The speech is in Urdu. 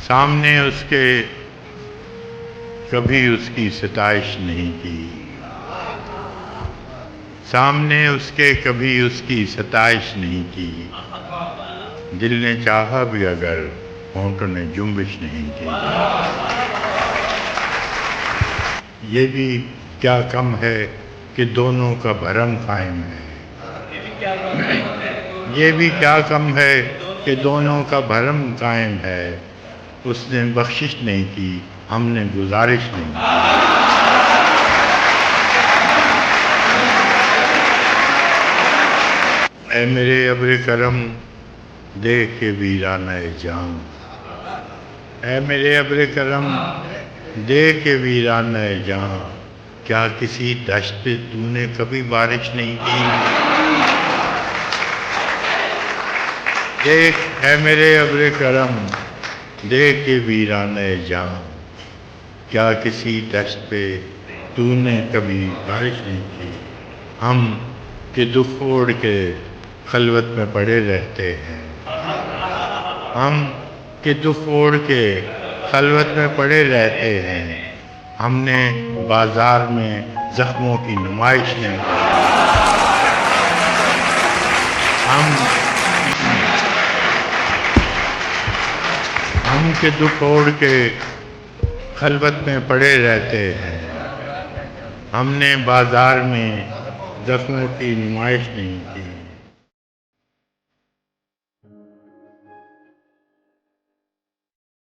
سامنے اس کے کبھی اس کی ستائش نہیں کی، سامنے اس کے کبھی اس کی ستائش نہیں کی، دل نے چاہا بھی اگر ہونٹوں نے جنبش نہیں کی۔ یہ بھی کیا کم ہے کہ دونوں کا بھرم قائم ہے، یہ بھی کیا کم ہے کہ دونوں کا بھرم قائم ہے۔ اس نے بخشش نہیں کی، ہم نے گزارش نہیں کی۔ اے میرے ابر کرم دیکھ کے ویرانہ جان، اے میرے ابر کرم دیکھ کے ویرانہ جان، کیا کسی دشت پہ تو نے کبھی بارش نہیں کی؟ دیکھ اے میرے ابر کرم دیکھ کے ویرانہ جان، کیا کسی دشت پہ تو نے کبھی بارش نہیں کی؟ ہم کہ دکھ اوڑھ کے خلوت میں پڑے رہتے ہیں، ہم کہ دکھ اوڑھ کے خلوت میں پڑے رہتے ہیں، ہم نے بازار میں زخموں کی نمائش نہیں کی۔ ہم کہ دکھ اوڑھ کے خلوت میں پڑے رہتے ہیں، ہم نے بازار میں زخموں کی نمائش نہیں کی۔